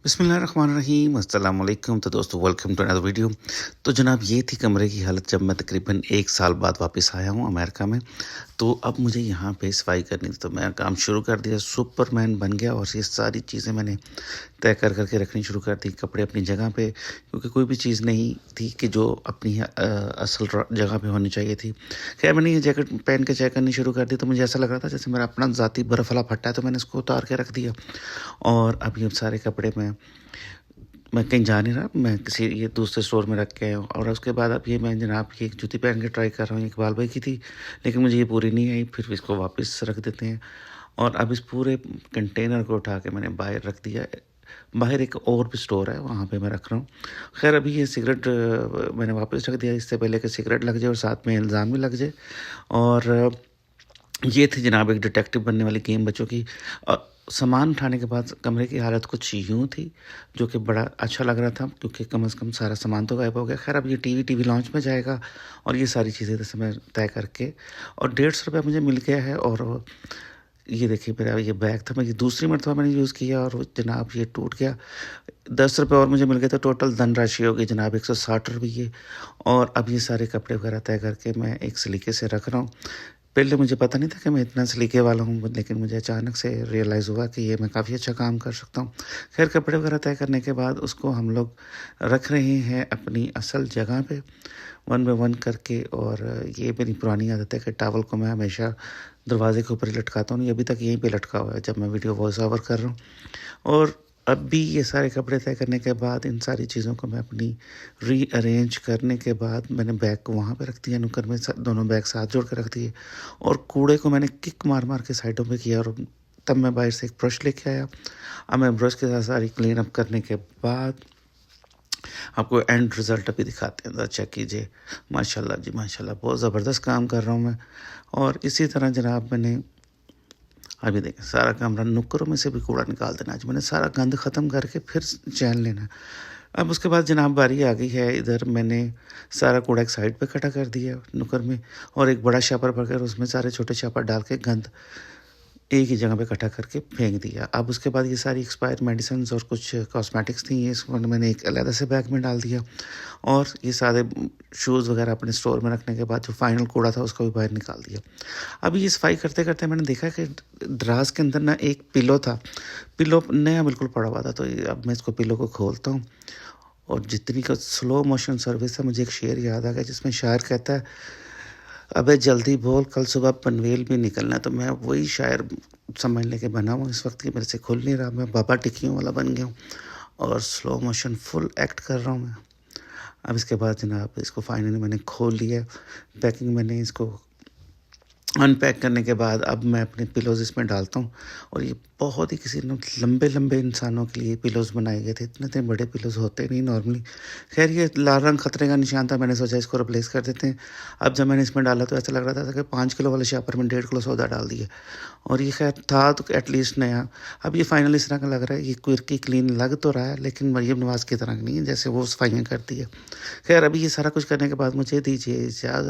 बिस्मिल्लाहिर्रहमानिर्रहीम अस्सलाम वालेकुम। तो दोस्तों वेलकम टू अनदर वीडियो। तो जनाब ये थी कमरे की हालत जब मैं तकरीबन 1 साल बाद वापस आया हूँ अमेरिका में। तो अब मुझे यहाँ पे सफाई करनी थी, तो मैं काम शुरू कर दिया, सुपरमैन बन गया और ये सारी चीज़ें मैंने तय कर के रखनी शुरू कर दी। कपड़े अपनी जगह पे, क्योंकि कोई भी चीज़ नहीं थी कि जो अपनी असल जगह पे होनी चाहिए थी। खैर मैंने ये जैकेट पहन के चेक करनी शुरू कर दी, तो मुझे ऐसा लग रहा था जैसे मेरा अपना ज़ाती बर्फ़ वाला फट्टा है, तो मैंने इसको उतार के रख दिया। और अब ये सारे कपड़े मैं कहीं जा नहीं रहा, मैं किसी ये दूसरे स्टोर में रख के आया हूँ। और उसके बाद अब ये मैं जनाब की एक जूती पहन के ट्राई कर रहा हूँ, इकबाल भाई की थी, लेकिन मुझे ये पूरी नहीं आई। फिर इसको वापस रख देते हैं और अब इस पूरे कंटेनर को उठा के मैंने बाहर रख दिया। बाहर एक और भी स्टोर है, वहाँ पे मैं रख रहा हूँ। खैर अभी ये सिगरेट मैंने वापस रख दिया, इससे पहले कि सिगरेट लग जाए और साथ में इल्ज़ाम भी लग जाए। और ये थी जनाब एक डिटेक्टिव बनने वाली गेम बच्चों की। सामान उठाने के बाद कमरे की हालत कुछ यूँ थी, जो कि बड़ा अच्छा लग रहा था, क्योंकि कम से कम सारा सामान तो गायब हो गया। खैर अब ये टीवी लॉन्च में जाएगा और ये सारी चीज़ें जैसे मैं तय करके, और 150 मुझे मिल गया है। और ये देखिए मेरा ये बैग था, मैं ये दूसरी मरतबा मैंने यूज़ किया और जनाब ये टूट गया। 10 और मुझे मिल गए, तो टोटल धनराशि हो गई जनाब 160 ये। और अब ये सारे कपड़े वगैरह तय करके मैं एक सलीके से रख रहा हूँ। पहले मुझे पता नहीं था कि मैं इतना सलीके वाला हूँ, लेकिन मुझे अचानक से रियलाइज़ हुआ कि ये मैं काफ़ी अच्छा काम कर सकता हूँ। खैर कपड़े वगैरह तय करने के बाद उसको हम लोग रख रहे हैं अपनी असल जगह पे, वन बाय वन करके। और ये मेरी पुरानी आदत है कि टॉवल को मैं हमेशा दरवाजे के ऊपर ही लटकाता हूँ, ये अभी तक यहीं पे लटका हुआ है जब मैं वीडियो वॉइस ओवर कर रहा हूँ। और अब भी ये सारे कपड़े तय करने के बाद इन सारी चीज़ों को मैं अपनी रीअरेंज करने के बाद मैंने बैग को वहाँ पे रख दिया, नुक्कड़ में दोनों बैग साथ जोड़ के रख दिए। और कूड़े को मैंने किक मार मार के साइडों पे किया और तब मैं बाहर से एक ब्रश लेके आया। अब मैं ब्रश के साथ सारी क्लीन अप करने के बाद आपको एंड रिज़ल्ट अभी दिखाते हैं, ज़रा चेक कीजिए। माशाल्लाह जी माशाल्लाह, बहुत ज़बरदस्त काम कर रहा हूँ मैं। और इसी तरह जनाब मैंने अभी देखें सारा कमरा, नुक्करों में से भी कूड़ा निकाल देना। आज मैंने सारा गंद ख़त्म करके फिर चैन लेना है। अब उसके बाद जनाब बारी आ गई है, इधर मैंने सारा कूड़ा एक साइड पे इकट्ठा कर दिया नुक्कर में, और एक बड़ा शापर भरकर उसमें सारे छोटे शापर डाल के गंद एक ही जगह पे इकट्ठा करके फेंक दिया। अब उसके बाद ये सारी एक्सपायर मेडिसिन्स और कुछ कॉस्मेटिक्स थी, ये इसको मैंने एक अलग से बैग में डाल दिया। और ये सारे शूज़ वगैरह अपने स्टोर में रखने के बाद जो फाइनल कूड़ा था उसको भी बाहर निकाल दिया। अभी ये सफाई करते-करते मैंने देखा कि दराज़ के अंदर ना एक पिलो था, पिलो नया बिल्कुल पड़ा हुआ था। तो ये अब मैं इसको पिलो को खोलता हूँ और जितनी का स्लो मोशन सर्विस है, मुझे एक शेर याद आ गया जिसमें शायर कहता है, अबे जल्दी बोल कल सुबह पनवेल भी निकलना है। तो मैं वही शायर समझ लेके बना हूँ इस वक्त कि मेरे से खुल नहीं रहा, मैं बाबा टिक्कियों वाला बन गया हूँ और स्लो मोशन फुल एक्ट कर रहा हूँ मैं। अब इसके बाद जनाब इसको फाइनली मैंने खोल लिया, पैकिंग मैंने इसको अनपैक करने के बाद अब मैं अपने पिलोज़ इसमें डालता हूँ। और ये बहुत ही किसी ने लंबे-लंबे इंसानों के लिए पिलोज़ बनाए गए थे, इतने बड़े पिलोज़ होते नहीं नॉर्मली। खैर ये लाल रंग खतरे का निशान था, मैंने सोचा इसको रिप्लेस कर देते हैं। अब जब मैंने इसमें डाला तो ऐसा लग रहा था कि 5 किलो वाले शापर में 1.5 किलो सौदा डाल दिया। और ये खैर था तो एटलीस्ट नया। अब ये फाइनल इस तरह का लग रहा है, ये क्विर्की क्लीन लग तो रहा है, लेकिन मरियम नवाज़ की तरह नहीं है जैसे वो सफाइयाँ करती है। खैर अभी ये सारा कुछ करने के बाद मुझे दीजिए इजाज़त।